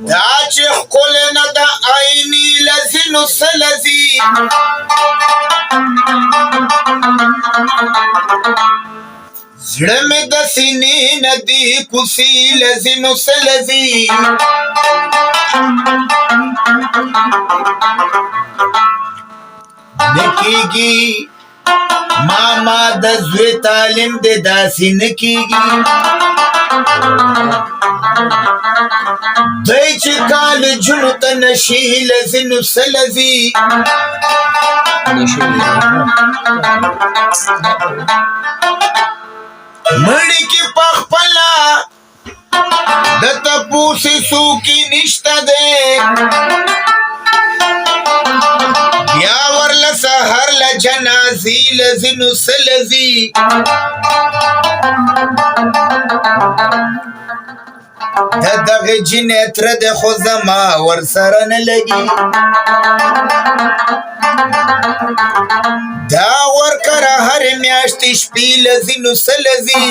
دا چې ښکل نه د عیني لذینو سلذي زړه مې د سینې نه دي کوڅې لذینو سلذي نکېږي ماما د زوی تعلیم دې داسې نه کېږي دی چې کالجونو ته نشي لذینو سلذي مړی کې پخپله د تپوسې څوکې نشته دی بیا ورله سهار له جنازې لذینو سلذي د دغه جینۍ تره دی خو زما ورسره نه لګي دا ورکره هرې میاشتې شپې لذینو سلذي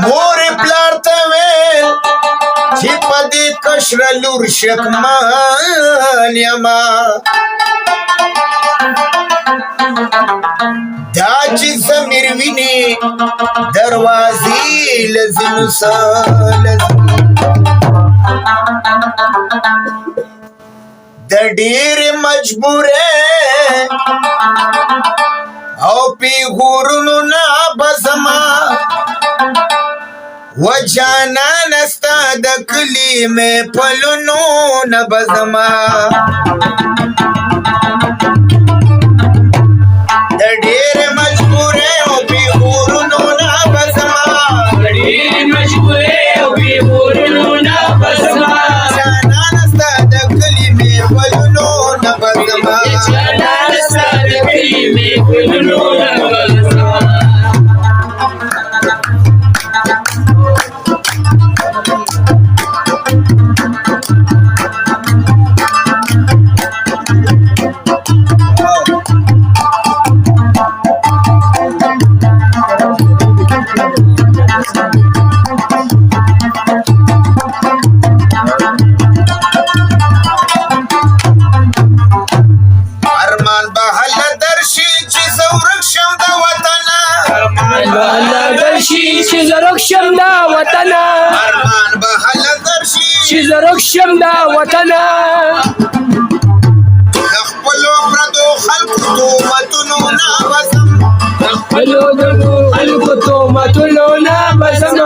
مورې پلار ته ویل چې په دې کشره لور شکمان یما دا چې ضمیر ویني دروازې لذینو سلذي د ډېرې مجبورې او پیغورونو نه بزما و جانانه ستا د کلي مې پلونو نه بزما د ډېرې مجبورې او پیغورونو نه بزما جانانه ستا د کلي مې پلونو نه بزما شم دا وطنا ارمان به هله درشي چې زرک شم دا وطنا د خپلو پردو خلکو تهمتونو نه بزم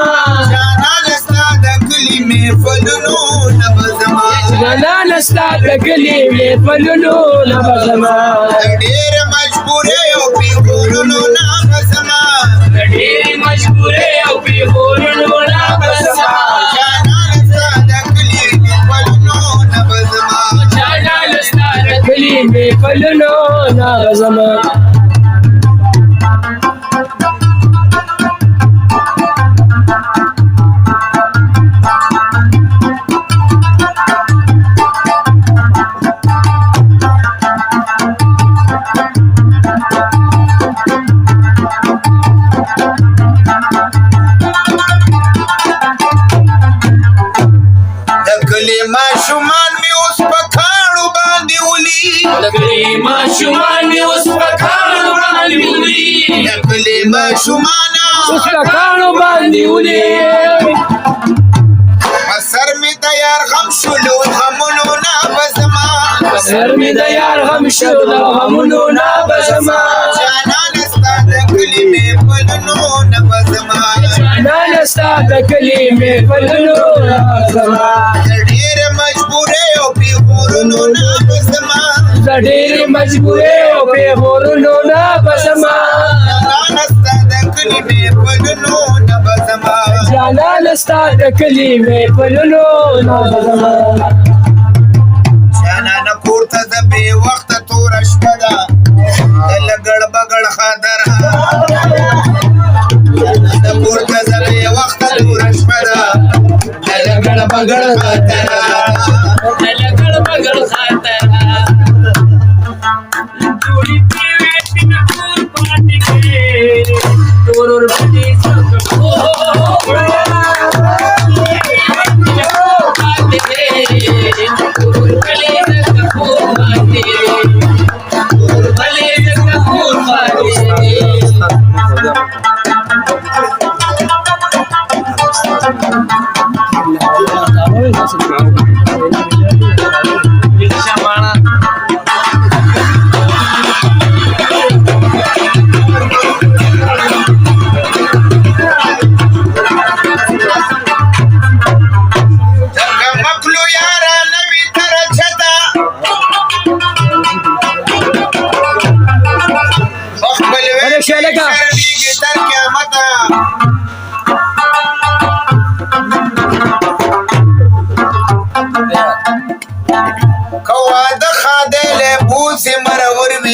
جانانه ستا د کلي مې پلونو نه بزما د ډېرې مجبورې او پیغورونو نه بزما جانانه ستا د کلي مې پلونو نه بزما ماشومان می اوس په کاڼو باندې ولي د کلي ماشومان اوس په کاڼو په سر مې د یار غم شولو غمونو نه بزما جانانه ستا د کلي مې پلونو نه بزما د ډېرې مجبورې او پیغورونو نه بزما جانانه ستا د کلي مې پلونو نه بزما جانانه کور ته د بې وخته توره شپه ده د لګړ بګړ خاطر د کور ته د بې وخته توره شپه ده د لګړ بګړ خاطر Turur pati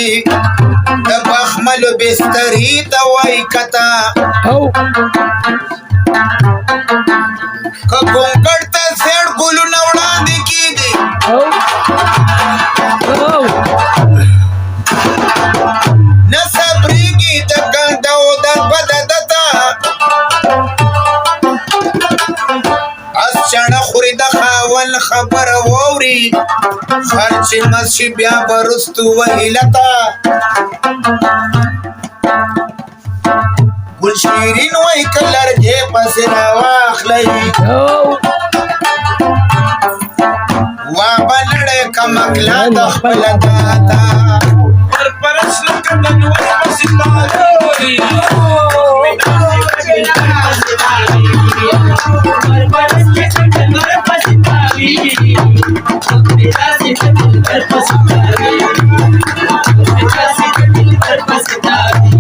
دی د بخملو بستری ته وای کتا او که ګونګړ ته سیړ ګلونه وړاندې کېږي او او نه صبرېږي د ګنده او د بده دته اس چڼه خوري د خاون خبره واوري هر چې مسي بیا به رستو وهي لته ګل شیرین وای که لرګې پسې راواخلئ او وا به نړۍ کمکله د خپله داتا پرپرس لکه ننور پسې تاوي پرپرس لکه ننور پسې تاوي داسې ننور پسې تاوي داسې ننور پسې تاوي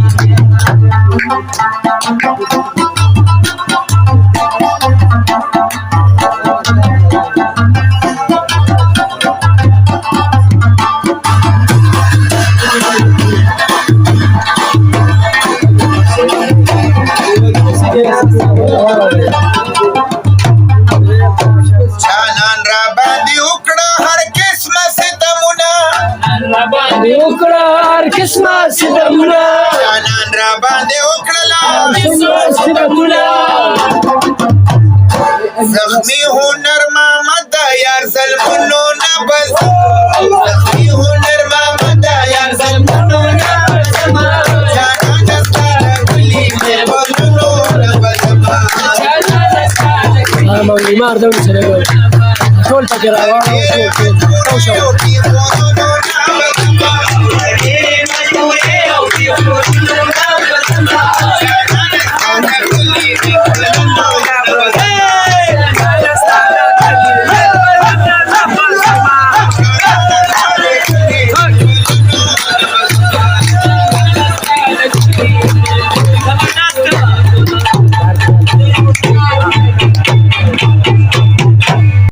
جانان را باندې وکړه هر قسمه ستمونه وکړه هر قسمه ستمونه جانان را باندې وکړله ستمونه زخمی هنر محمد دا یار ظلمونو نه بس زخمی هنر محمد دا یار ظلمونو نه بس جانان دستا د ګلي مې بلونو نه بس بیمار دو سره ټول پکې راوړل